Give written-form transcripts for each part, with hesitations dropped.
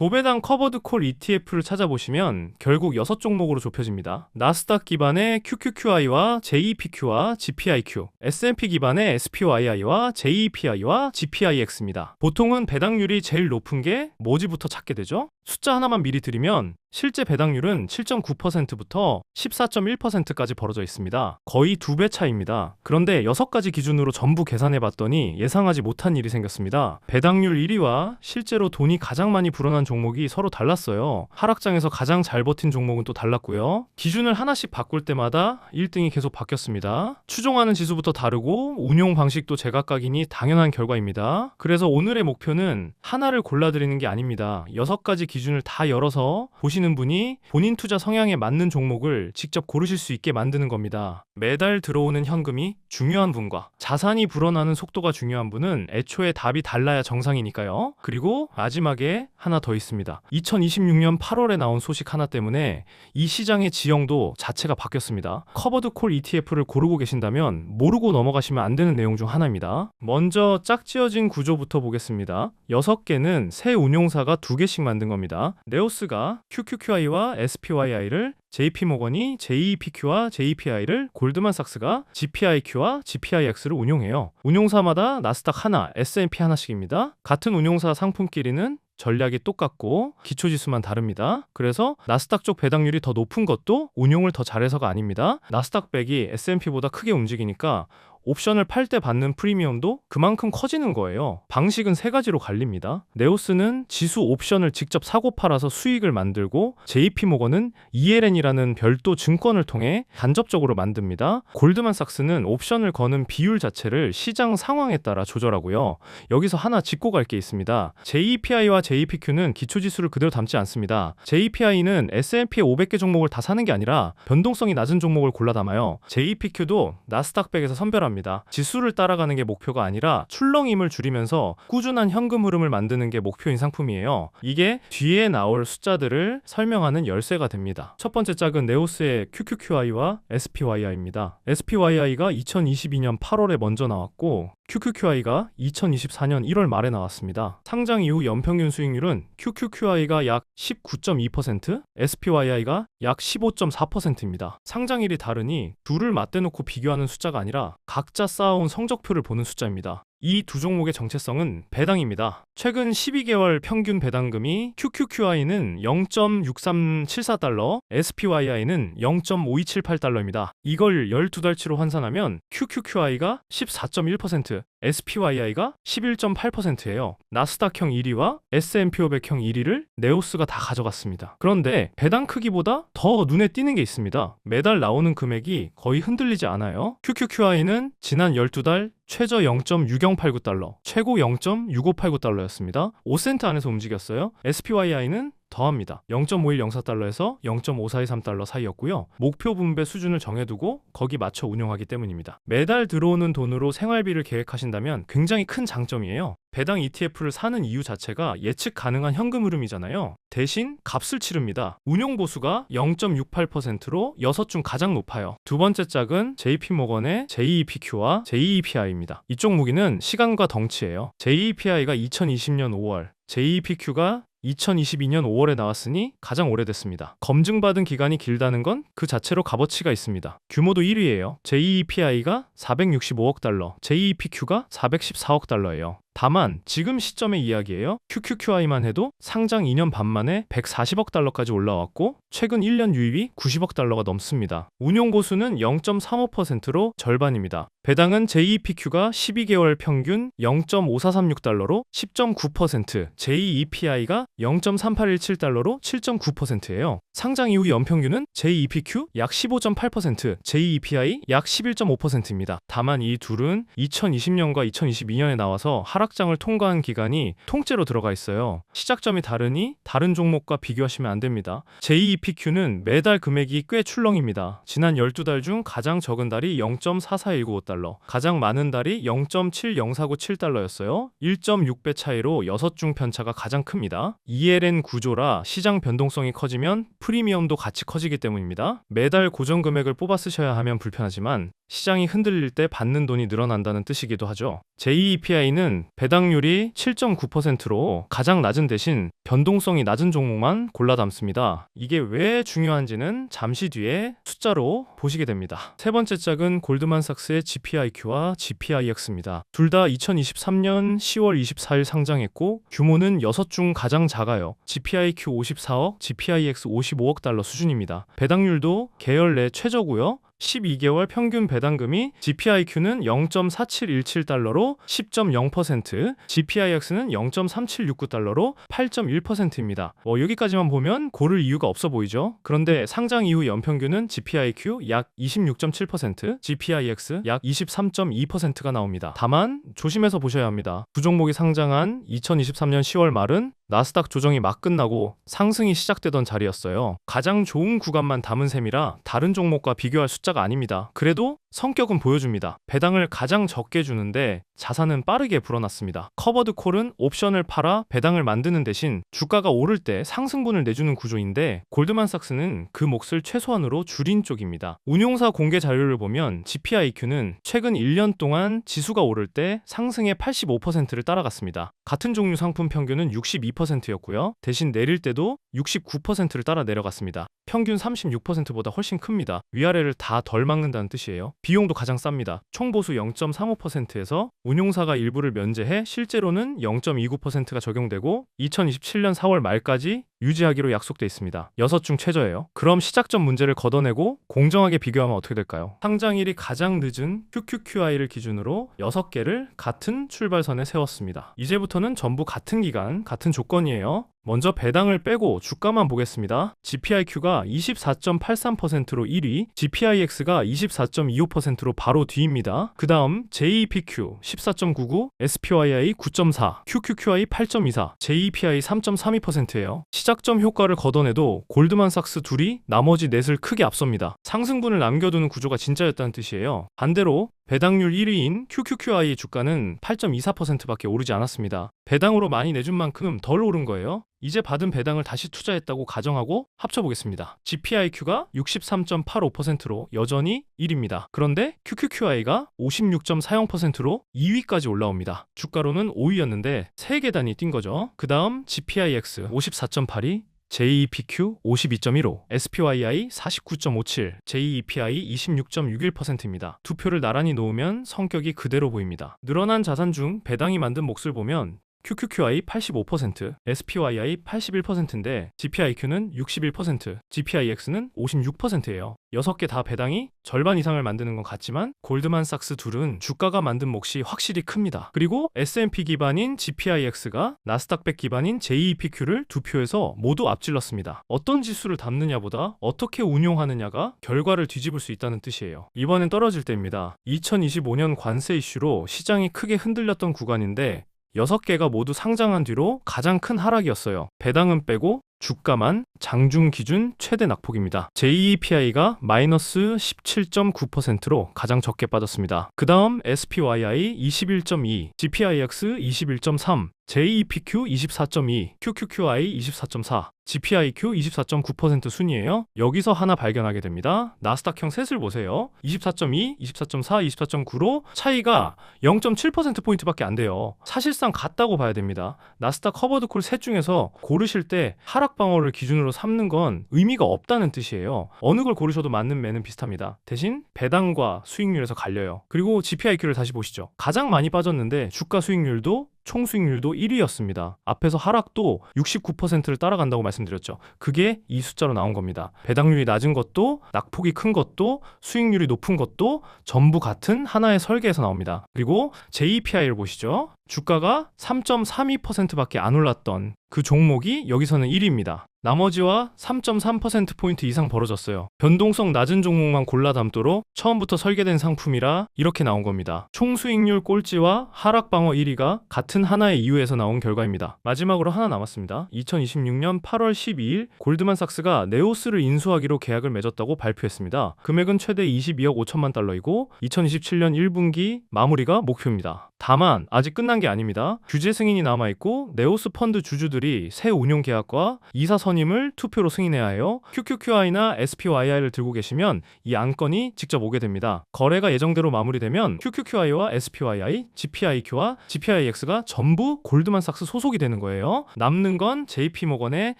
도배당 커버드 콜 ETF를 찾아보시면 결국 6종목으로 좁혀집니다. 나스닥 기반의 QQQI와 JEPQ와 GPIQ, S&P 기반의 SPYI와 JEPI와 GPIX입니다. 보통은 배당률이 제일 높은 게 뭐지부터 찾게 되죠? 숫자 하나만 미리 드리면 실제 배당률은 7.9%부터 14.1%까지 벌어져 있습니다. 거의 2배 차이입니다. 그런데 6가지 기준으로 전부 계산해봤더니 예상하지 못한 일이 생겼습니다. 배당률 1위와 실제로 돈이 가장 많이 불어난 종목이 서로 달랐어요. 하락장에서 가장 잘 버틴 종목은 또 달랐고요. 기준을 하나씩 바꿀 때마다 1등이 계속 바뀌었습니다. 추종하는 지수부터 다르고 운용 방식도 제각각이니 당연한 결과입니다. 그래서 오늘의 목표는 하나를 골라드리는 게 아닙니다. 6가지 기준을 다 열어서 보시는 분이 본인 투자 성향에 맞는 종목을 직접 고르실 수 있게 만드는 겁니다. 매달 들어오는 현금이 중요한 분과 자산이 불어나는 속도가 중요한 분은 애초에 답이 달라야 정상이니까요. 그리고 마지막에 하나 더 있습니다. 2026년 8월에 나온 소식 하나 때문에 이 시장의 지형도 자체가 바뀌었습니다. 커버드 콜 ETF를 고르고 계신다면 모르고 넘어가시면 안 되는 내용 중 하나입니다. 먼저 짝지어진 구조부터 보겠습니다. 6개는 새 운용사가 2개씩 만든 겁니다. 네오스가 QQQI와 SPYI를, JP모건이 JEPQ와 JPI를, 골드만삭스가 GPIQ와 GPIX를 운용해요. 운용사마다 나스닥 하나, S&P 하나씩입니다. 같은 운용사 상품끼리는 전략이 똑같고 기초지수만 다릅니다. 그래서 나스닥 쪽 배당률이 더 높은 것도 운용을 더 잘해서가 아닙니다. 나스닥 100이 S&P보다 크게 움직이니까 옵션을 팔 때 받는 프리미엄도 그만큼 커지는 거예요. 방식은 3가지로 갈립니다. 네오스는 지수 옵션을 직접 사고 팔아서 수익을 만들고, JP모건은 ELN이라는 별도 증권을 통해 간접적으로 만듭니다. 골드만삭스는 옵션을 거는 비율 자체를 시장 상황에 따라 조절하고요. 여기서 하나 짚고 갈 게 있습니다. JEPI와 JPQ는 기초지수를 그대로 담지 않습니다. JEPI는 S&P 500개 종목을 다 사는 게 아니라 변동성이 낮은 종목을 골라 담아요. JEPQ도 나스닥 100에서 선별합니다. 지수를 따라가는 게 목표가 아니라 출렁임을 줄이면서 꾸준한 현금 흐름을 만드는 게 목표인 상품이에요. 이게 뒤에 나올 숫자들을 설명하는 열쇠가 됩니다. 첫 번째 짝은 네오스의 QQQI와 SPYI입니다. SPYI가 2022년 8월에 먼저 나왔고 QQQI가 2024년 1월 말에 나왔습니다. 상장 이후 연평균 수익률은 QQQI가 약 19.2%, SPYI가 약 15.4%입니다. 상장일이 다르니 둘을 맞대놓고 비교하는 숫자가 아니라 각자 쌓아온 성적표를 보는 숫자입니다. 이 두 종목의 정체성은 배당입니다. 최근 12개월 평균 배당금이 QQQI는 0.6374달러, SPYI는 0.5278달러입니다. 이걸 12달치로 환산하면 QQQI가 14.1%, SPYI가 11.8%예요. 나스닥형 1위와 S&P 500형 1위를 네오스가 다 가져갔습니다. 그런데 배당 크기보다 더 눈에 띄는 게 있습니다. 매달 나오는 금액이 거의 흔들리지 않아요. QQQI는 지난 12달 최저 0.6089달러, 최고 0.6589달러였습니다. 5센트 안에서 움직였어요. SPYI는 더합니다. 0.5104달러에서 0.5423달러 사이였고요. 목표 분배 수준을 정해두고 거기 맞춰 운영하기 때문입니다. 매달 들어오는 돈으로 생활비를 계획하신다면 굉장히 큰 장점이에요. 배당 ETF를 사는 이유 자체가 예측 가능한 현금 흐름이잖아요. 대신 값을 치릅니다. 운용 보수가 0.68%로 6 중 가장 높아요. 두 번째 짝은 JP모건의 JEPQ와 JEPI입니다. 이쪽 무기는 시간과 덩치예요. JEPI가 2020년 5월, JEPQ가 2022년 5월에 나왔으니 가장 오래됐습니다. 검증받은 기간이 길다는 건 그 자체로 값어치가 있습니다. 규모도 1위예요. JEPI가 465억 달러, JEPQ가 414억 달러예요. 다만 지금 시점의 이야기예요. QQQI만 해도 상장 2년 반 만에 140억 달러까지 올라왔고 최근 1년 유입이 90억 달러가 넘습니다. 운용 보수는 0.35%로 절반입니다. 배당은 JEPQ가 12개월 평균 0.5436달러로 10.9%, JEPI가 0.3817달러로 7.9%예요. 상장 이후 연평균은 JEPQ 약 15.8%, JEPI 약 11.5%입니다. 다만 이 둘은 2020년과 2022년에 나와서 하락장을 통과한 기간이 통째로 들어가 있어요. 시작점이 다르니 다른 종목과 비교하시면 안 됩니다. JEPQ는 매달 금액이 꽤 출렁입니다. 지난 12달 중 가장 적은 달이 0.44195달러, 가장 많은 달이 0.70497달러였어요. 1.6배 차이로 6중 편차가 가장 큽니다. ELN 구조라 시장 변동성이 커지면 프리미엄도 같이 커지기 때문입니다. 매달 고정 금액을 뽑아 쓰셔야 하면 불편하지만 시장이 흔들릴 때 받는 돈이 늘어난다는 뜻이기도 하죠. JEPI는 배당률이 7.9%로 가장 낮은 대신 변동성이 낮은 종목만 골라 담습니다. 이게 왜 중요한지는 잠시 뒤에 숫자로 보시게 됩니다. 세 번째 짝은 골드만삭스의 GPIQ와 GPIX입니다. 둘 다 2023년 10월 24일 상장했고 규모는 6 중 가장 작아요. GPIQ 54억, GPIX 55억 달러 수준입니다. 배당률도 계열 내 최저고요. 12개월 평균 배당금이 GPIQ는 0.4717달러로 10.0%, GPIX는 0.3769달러로 8.1%입니다. 여기까지만 보면 고를 이유가 없어 보이죠? 그런데 상장 이후 연평균은 GPIQ 약 26.7%, GPIX 약 23.2%가 나옵니다. 다만 조심해서 보셔야 합니다. 두 종목이 상장한 2023년 10월 말은 나스닥 조정이 막 끝나고 상승이 시작되던 자리였어요. 가장 좋은 구간만 담은 셈이라 다른 종목과 비교할 숫자가 아닙니다. 그래도 성격은 보여줍니다. 배당을 가장 적게 주는데 자산은 빠르게 불어났습니다. 커버드 콜은 옵션을 팔아 배당을 만드는 대신 주가가 오를 때 상승분을 내주는 구조인데 골드만삭스는 그 몫을 최소한으로 줄인 쪽입니다. 운용사 공개 자료를 보면 GPIQ는 최근 1년 동안 지수가 오를 때 상승의 85%를 따라갔습니다. 같은 종류 상품 평균은 62%였고요. 대신 내릴 때도 69%를 따라 내려갔습니다. 평균 36%보다 훨씬 큽니다. 위아래를 다 덜 막는다는 뜻이에요. 비용도 가장 쌉니다. 총 보수 0.35%에서 운용사가 일부를 면제해 실제로는 0.29%가 적용되고 2027년 4월 말까지 유지하기로 약속돼 있습니다. 6 중 최저예요. 그럼 시작점 문제를 걷어내고 공정하게 비교하면 어떻게 될까요? 상장일이 가장 늦은 QQQI를 기준으로 6개를 같은 출발선에 세웠습니다. 이제부터는 전부 같은 기간, 같은 조건이에요. 먼저 배당을 빼고 주가만 보겠습니다. GPIQ가 24.83%로 1위, GPIX가 24.25%로 바로 뒤입니다. 그 다음 JEPQ 14.99, SPYI 9.4, QQQI 8.24, JEPI 3.32%예요. 시작점 효과를 걷어내도 골드만삭스 둘이 나머지 넷을 크게 앞섭니다. 상승분을 남겨두는 구조가 진짜였다는 뜻이에요. 반대로 배당률 1위인 QQQI의 주가는 8.24%밖에 오르지 않았습니다. 배당으로 많이 내준 만큼 덜 오른 거예요. 이제 받은 배당을 다시 투자했다고 가정하고 합쳐보겠습니다. GPIQ가 63.85%로 여전히 1위입니다. 그런데 QQQI가 56.40%로 2위까지 올라옵니다. 주가로는 5위였는데 3계단이 뛴 거죠. 그 다음 GPIX 54.82, JEPQ 52.15, SPYI 49.57, JEPI 26.61%입니다. 두 표를 나란히 놓으면 성격이 그대로 보입니다. 늘어난 자산 중 배당이 만든 몫을 보면 QQQI 85%, SPYI 81%인데 GPIQ는 61%, GPIX는 56%예요. 6개 다 배당이 절반 이상을 만드는 건 같지만 골드만삭스 둘은 주가가 만든 몫이 확실히 큽니다. 그리고 S&P 기반인 GPIX가 나스닥백 기반인 JEPQ를 두 표에서 모두 앞질렀습니다. 어떤 지수를 담느냐보다 어떻게 운용하느냐가 결과를 뒤집을 수 있다는 뜻이에요. 이번엔 떨어질 때입니다. 2025년 관세 이슈로 시장이 크게 흔들렸던 구간인데 6개가 모두 상장한 뒤로 가장 큰 하락이었어요. 배당은 빼고 주가만 장중 기준 최대 낙폭입니다. JEPI가 마이너스 17.9%로 가장 적게 빠졌습니다. 그 다음 SPYI 21.2, GPIX 21.3, JEPQ 24.2, QQQI 24.4, GPIQ 24.9% 순이에요. 여기서 하나 발견하게 됩니다. 나스닥형 셋을 보세요. 24.2, 24.4, 24.9로 차이가 0.7%포인트밖에 안 돼요. 사실상 같다고 봐야 됩니다. 나스닥 커버드콜 셋 중에서 고르실 때 하락 방어를 기준으로 삼는 건 의미가 없다는 뜻이에요. 어느 걸 고르셔도 맞는 매는 비슷합니다. 대신 배당과 수익률에서 갈려요. 그리고 GPIQ를 다시 보시죠. 가장 많이 빠졌는데 주가 수익률도 총 수익률도 1위였습니다. 앞에서 하락도 69%를 따라간다고 말씀드렸죠. 그게 이 숫자로 나온 겁니다. 배당률이 낮은 것도 낙폭이 큰 것도 수익률이 높은 것도 전부 같은 하나의 설계에서 나옵니다. 그리고 JEPI를 보시죠. 주가가 3.32%밖에 안 올랐던 그 종목이 여기서는 1위입니다. 나머지와 3.3%포인트 이상 벌어졌어요. 변동성 낮은 종목만 골라 담도록 처음부터 설계된 상품이라 이렇게 나온 겁니다. 총 수익률 꼴찌와 하락 방어 1위가 같은 하나의 이유에서 나온 결과입니다. 마지막으로 하나 남았습니다. 2026년 8월 12일 골드만삭스가 네오스를 인수하기로 계약을 맺었다고 발표했습니다. 금액은 최대 22억 5천만 달러이고 2027년 1분기 마무리가 목표입니다. 다만 아직 끝난 게 아닙니다. 규제 승인이 남아있고 네오스 펀드 주주들은 주주들이 새 운용 계약과 이사 선임을 투표로 승인해야 해요. QQQI나 SPYI를 들고 계시면 이 안건이 직접 오게 됩니다. 거래가 예정대로 마무리되면 QQQI와 SPYI, GPIQ와 GPIX가 전부 골드만삭스 소속이 되는 거예요. 남는 건 JP모건의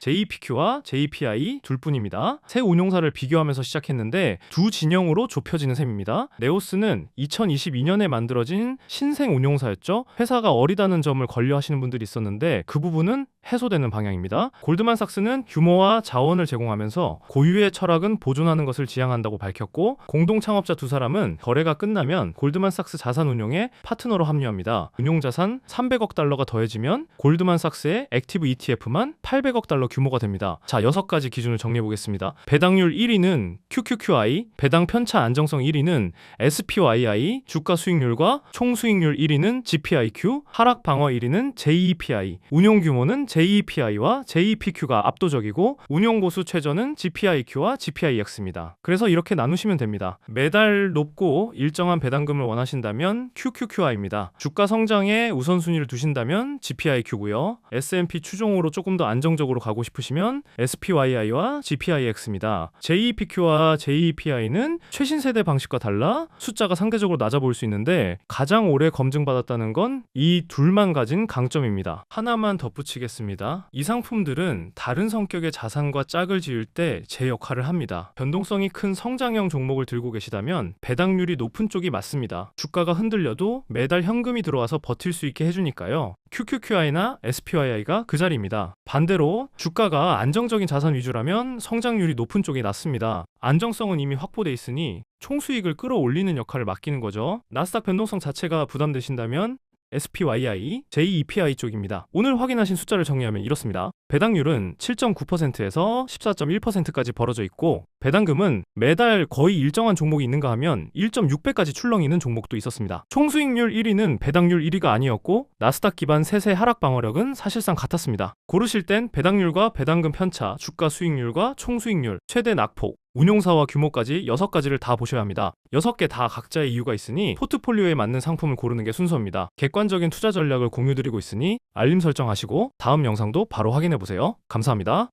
JPQ와 JPI 둘뿐입니다. 새 운용사를 비교하면서 시작했는데 두 진영으로 좁혀지는 셈입니다. 네오스는 2022년에 만들어진 신생 운용사였죠. 회사가 어리다는 점을 권려하시는 분들이 있었는데 그 부분은 해소되는 방향입니다. 골드만삭스는 규모와 자원을 제공하면서 고유의 철학은 보존하는 것을 지향한다고 밝혔고, 공동 창업자 두 사람은 거래가 끝나면 골드만삭스 자산운용에 파트너로 합류합니다. 운용자산 300억 달러가 더해지면 골드만삭스의 액티브 ETF만 800억 달러 규모가 됩니다. 자, 6가지 기준을 정리해 보겠습니다. 배당률 1위는 QQQI, 배당 편차 안정성 1위는 SPYI, 주가 수익률과 총 수익률 1위는 GPIQ, 하락 방어 1위는 JEPI, 운용 규모는 JEPI와 JEPQ가 압도적이고 운용 보수 최저는 GPIQ와 GPIX입니다. 그래서 이렇게 나누시면 됩니다. 매달 높고 일정한 배당금을 원하신다면 QQQI입니다. 주가 성장에 우선순위를 두신다면 GPIQ고요. S&P 추종으로 조금 더 안정적으로 가고 싶으시면 SPYI와 GPIX입니다. JEPQ와 JEPI는 최신 세대 방식과 달라 숫자가 상대적으로 낮아 보일 수 있는데 가장 오래 검증받았다는 건 이 둘만 가진 강점입니다. 하나만 덧붙이겠습니다. 이 상품들은 다른 성격의 자산과 짝을 지을 때 제 역할을 합니다. 변동성이 큰 성장형 종목을 들고 계시다면 배당률이 높은 쪽이 맞습니다. 주가가 흔들려도 매달 현금이 들어와서 버틸 수 있게 해주니까요. QQQI나 SPYI가 그 자리입니다. 반대로 주가가 안정적인 자산 위주라면 성장률이 높은 쪽이 낫습니다. 안정성은 이미 확보돼 있으니 총수익을 끌어올리는 역할을 맡기는 거죠. 나스닥 변동성 자체가 부담되신다면 SPYI, JEPI 쪽입니다. 오늘 확인하신 숫자를 정리하면 이렇습니다. 배당률은 7.9%에서 14.1%까지 벌어져 있고, 배당금은 매달 거의 일정한 종목이 있는가 하면 1.6배까지 출렁이는 종목도 있었습니다. 총수익률 1위는 배당률 1위가 아니었고, 나스닥 기반 세세 하락 방어력은 사실상 같았습니다. 고르실 땐 배당률과 배당금 편차, 주가 수익률과 총수익률, 최대 낙폭, 운용사와 규모까지 6가지를 다 보셔야 합니다. 6개 다 각자의 이유가 있으니 포트폴리오에 맞는 상품을 고르는 게 순서입니다. 객관적인 투자 전략을 공유드리고 있으니 알림 설정하시고 다음 영상도 바로 확인해보세요. 감사합니다.